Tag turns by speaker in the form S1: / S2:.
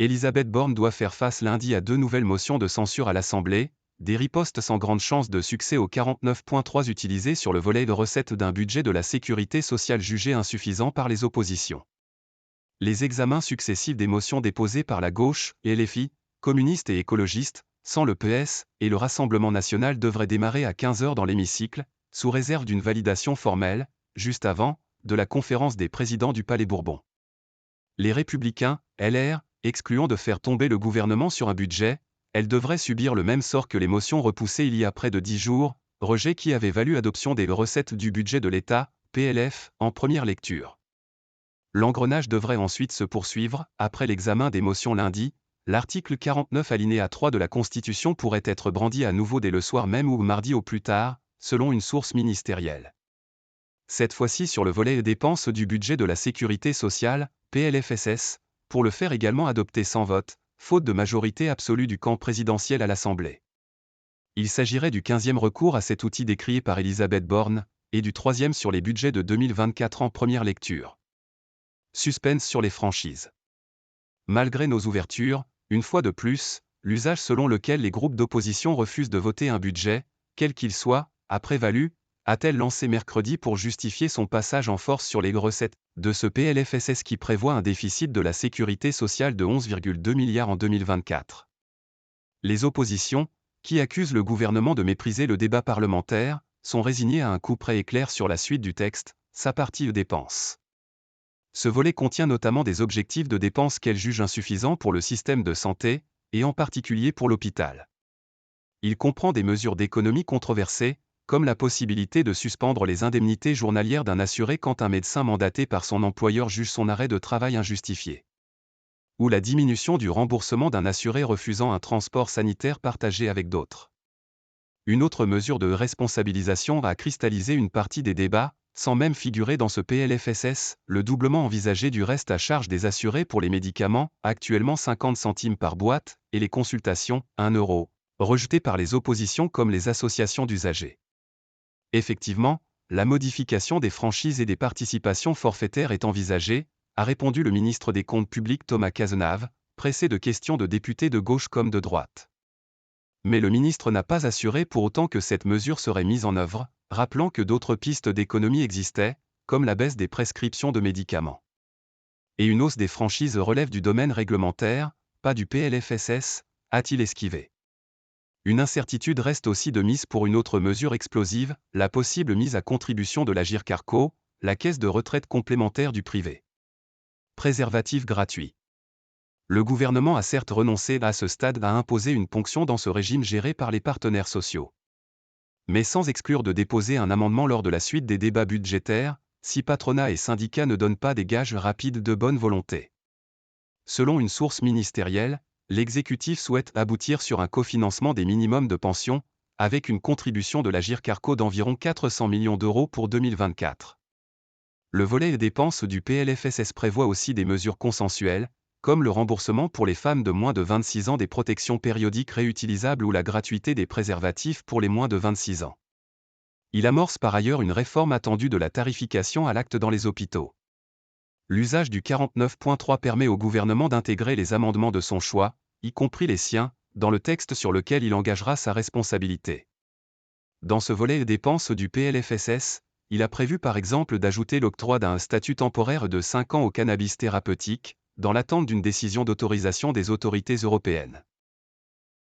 S1: Elisabeth Borne doit faire face lundi à 2 nouvelles motions de censure à l'Assemblée, des ripostes sans grande chance de succès au 49.3 utilisé sur le volet de recettes d'un budget de la sécurité sociale jugé insuffisant par les oppositions. Les examens successifs des motions déposées par la gauche, LFI, communistes et écologistes, sans le PS, et le Rassemblement national devraient démarrer à 15 h dans l'hémicycle, sous réserve d'une validation formelle, juste avant, de la conférence des présidents du Palais Bourbon. Les Républicains, LR, excluant de faire tomber le gouvernement sur un budget, elles devraient subir le même sort que les motions repoussées il y a près de 10 jours, rejet qui avait valu adoption des recettes du budget de l'État, PLF, en première lecture. L'engrenage devrait ensuite se poursuivre, après l'examen des motions lundi, l'article 49 alinéa 3 de la Constitution pourrait être brandi à nouveau dès le soir même ou mardi au plus tard, selon une source ministérielle. Cette fois-ci sur le volet dépenses du budget de la sécurité sociale, PLFSS, pour le faire également adopter sans vote, faute de majorité absolue du camp présidentiel à l'Assemblée. Il s'agirait du 15e recours à cet outil décrié par Elisabeth Borne, et du 3e sur les budgets de 2024 en première lecture. Suspense sur les franchises. Malgré nos ouvertures, une fois de plus, l'usage selon lequel les groupes d'opposition refusent de voter un budget, quel qu'il soit, a prévalu, a-t-elle lancé mercredi pour justifier son passage en force sur les recettes de ce PLFSS qui prévoit un déficit de la sécurité sociale de 11,2 milliards en 2024. Les oppositions, qui accusent le gouvernement de mépriser le débat parlementaire, sont résignées à un coup près éclair sur la suite du texte, sa partie dépenses. Ce volet contient notamment des objectifs de dépenses qu'elle juge insuffisants pour le système de santé, et en particulier pour l'hôpital. Il comprend des mesures d'économie controversées, comme la possibilité de suspendre les indemnités journalières d'un assuré quand un médecin mandaté par son employeur juge son arrêt de travail injustifié. Ou la diminution du remboursement d'un assuré refusant un transport sanitaire partagé avec d'autres. Une autre mesure de responsabilisation a cristallisé une partie des débats, sans même figurer dans ce PLFSS, le doublement envisagé du reste à charge des assurés pour les médicaments, actuellement 50 centimes par boîte, et les consultations, 1 euro, rejetés par les oppositions comme les associations d'usagers. Effectivement, la modification des franchises et des participations forfaitaires est envisagée, a répondu le ministre des Comptes publics Thomas Cazenave, pressé de questions de députés de gauche comme de droite. Mais le ministre n'a pas assuré pour autant que cette mesure serait mise en œuvre, rappelant que d'autres pistes d'économie existaient, comme la baisse des prescriptions de médicaments. Et une hausse des franchises relève du domaine réglementaire, pas du PLFSS, a-t-il esquivé. Une incertitude reste aussi de mise pour une autre mesure explosive, la possible mise à contribution de l'Agirc-Arrco, la caisse de retraite complémentaire du privé. Préservatifs gratuits. Le gouvernement a certes renoncé à ce stade à imposer une ponction dans ce régime géré par les partenaires sociaux. Mais sans exclure de déposer un amendement lors de la suite des débats budgétaires, si patronat et syndicats ne donnent pas des gages rapides de bonne volonté. Selon une source ministérielle, l'exécutif souhaite aboutir sur un cofinancement des minimums de pension, avec une contribution de l'Agirc-Arrco d'environ 400 millions d'euros pour 2024. Le volet dépenses du PLFSS prévoit aussi des mesures consensuelles, comme le remboursement pour les femmes de moins de 26 ans des protections périodiques réutilisables ou la gratuité des préservatifs pour les moins de 26 ans. Il amorce par ailleurs une réforme attendue de la tarification à l'acte dans les hôpitaux. L'usage du 49.3 permet au gouvernement d'intégrer les amendements de son choix, y compris les siens, dans le texte sur lequel il engagera sa responsabilité. Dans ce volet dépenses du PLFSS, il a prévu par exemple d'ajouter l'octroi d'un statut temporaire de 5 ans au cannabis thérapeutique, dans l'attente d'une décision d'autorisation des autorités européennes.